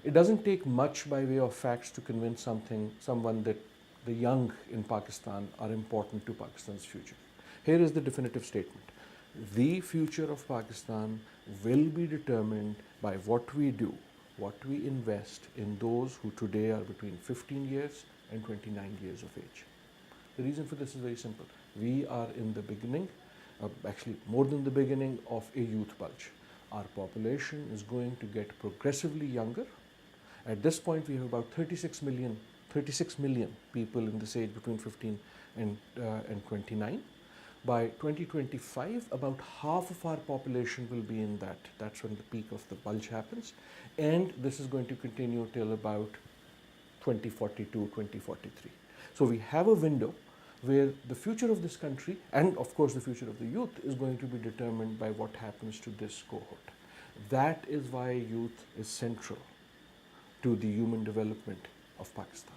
It doesn't take much by way of facts to convince someone that the young in Pakistan are important to Pakistan's future. Here is the definitive statement. The future of Pakistan will be determined by what we do, what we invest in those who today are between 15 years and 29 years of age. The reason for this is very simple. We are in the beginning, actually more than the beginning, of a youth bulge. Our population is going to get progressively younger. At this point, we have about 36 million people in this age between 15 and 29. By 2025, about half of our population will be in that. That's when the peak of the bulge happens. And this is going to continue till about 2042, 2043. So we have a window where the future of this country, and of course the future of the youth, is going to be determined by what happens to this cohort. That is why youth is central to the human development of Pakistan.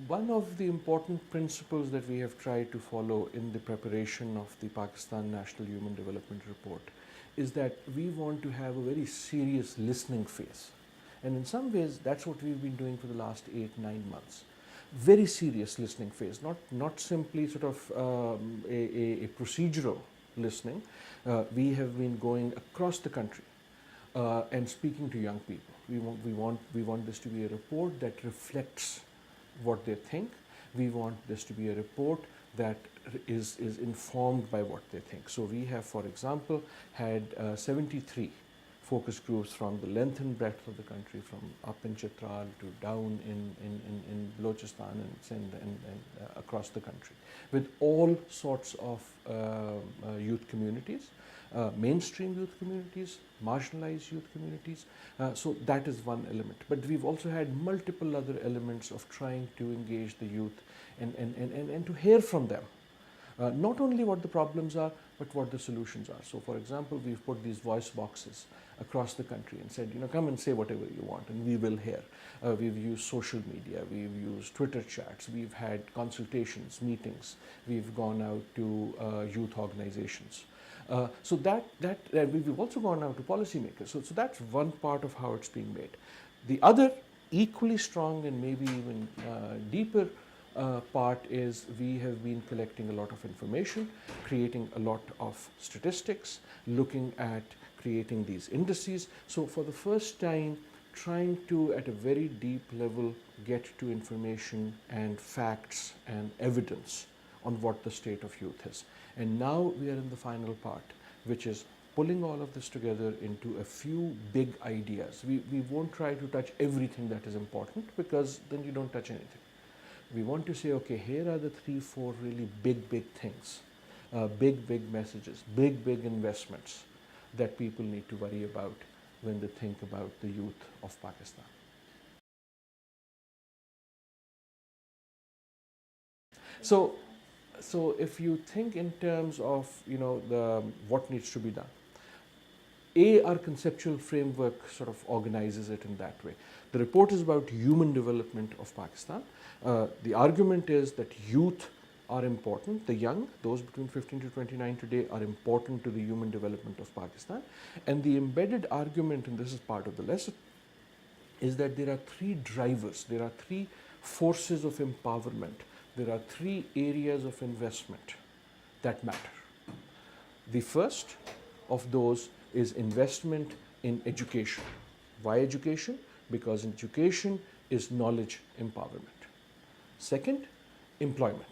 One of the important principles that we have tried to follow in the preparation of the Pakistan National Human Development Report is that we want to have a very serious listening phase. And in some ways, that's what we've been doing for the last 8-9 months. Very serious listening phase, not simply sort of a procedural listening. We have been going across the country and speaking to young people. We want this to be a report that reflects what they think. We want this to be a report that is informed by what they think. So we have, for example, had 73 focus groups from the length and breadth of the country, from up in Chitral to down in Balochistan and Sindh and across the country, with all sorts of youth communities, mainstream youth communities, marginalized youth communities. So that is one element. But we've also had multiple other elements of trying to engage the youth and to hear from them. Not only what the problems are, but what the solutions are. So for example, we've put these voice boxes across the country and said, come and say whatever you want and we will hear. We've used social media, we've used Twitter chats, we've had consultations, meetings, we've gone out to youth organizations. So we've also gone out to policymakers. So that's one part of how it's being made. The other, equally strong and maybe even deeper part is we have been collecting a lot of information, creating a lot of statistics, looking at creating these indices. So for the first time, trying to, at a very deep level, get to information and facts and evidence on what the state of youth is. And now we are in the final part, which is pulling all of this together into a few big ideas. We won't try to touch everything that is important, because then you don't touch anything. We want to say, okay, here are the 3-4 really big things, big messages, big investments that people need to worry about when they think about the youth of Pakistan. So if you think in terms of what needs to be done, our conceptual framework sort of organizes it in that way. The report is about human development of Pakistan. The argument is that youth are important. The young, those between 15 to 29 today, are important to the human development of Pakistan. And the embedded argument, and this is part of the lesson, is that there are 3 drivers, there are 3 forces of empowerment, there are 3 areas of investment that matter. The first of those is investment in education. Why education? Because education is knowledge empowerment. Second, employment.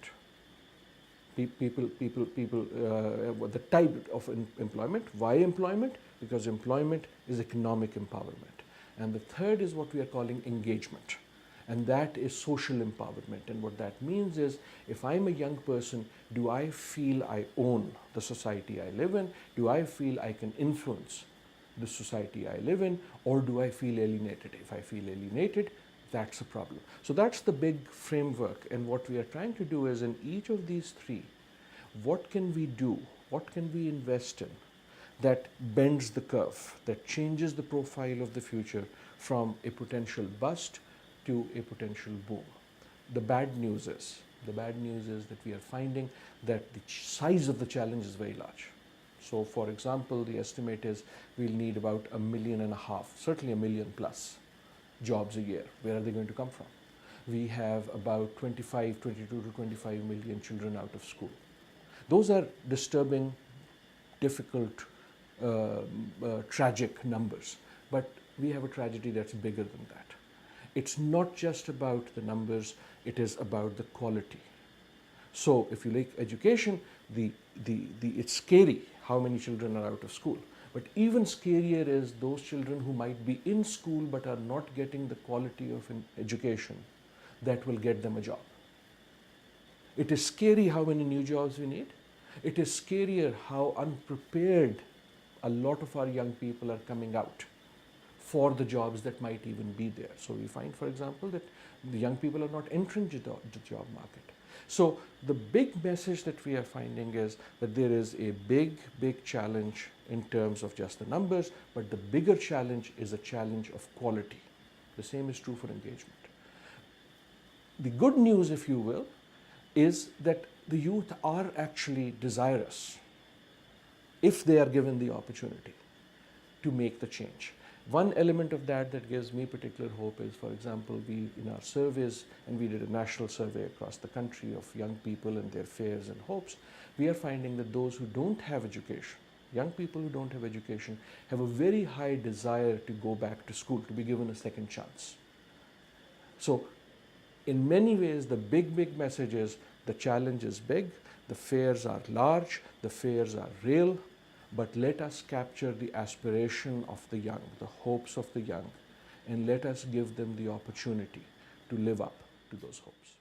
People, the type of employment. Why employment? Because employment is economic empowerment. And the third is what we are calling engagement. And that is social empowerment. And what that means is, if I'm a young person, do I feel I own the society I live in? Do I feel I can influence the society I live in? Or do I feel alienated? If I feel alienated, that's a problem. So that's the big framework. And what we are trying to do is, in each of these 3, what can we do? What can we invest in that bends the curve, that changes the profile of the future from a potential bust to a potential boom? The bad news is that we are finding that the size of the challenge is very large. So for example, the estimate is we'll need about 1.5 million, certainly 1 million plus jobs a year. Where are they going to come from? We have about 22 to 25 million children out of school. Those are disturbing, difficult, tragic numbers. But we have a tragedy that's bigger than that. It's not just about the numbers, it is about the quality. So if you like education, it's scary how many children are out of school. But even scarier is those children who might be in school but are not getting the quality of an education that will get them a job. It is scary how many new jobs we need. It is scarier how unprepared a lot of our young people are coming out for the jobs that might even be there. So we find, for example, that the young people are not entering the job market. So the big message that we are finding is that there is a big challenge in terms of just the numbers, but the bigger challenge is a challenge of quality. The same is true for engagement. The good news, if you will, is that the youth are actually desirous, if they are given the opportunity, to make the change. One element of that gives me particular hope is, for example, we in our surveys, and we did a national survey across the country of young people and their fears and hopes, we are finding that those who don't have education, young people who don't have education, have a very high desire to go back to school, to be given a second chance. So in many ways, the big message is the challenge is big, the fears are large, the fears are real, but let us capture the aspiration of the young, the hopes of the young, and let us give them the opportunity to live up to those hopes.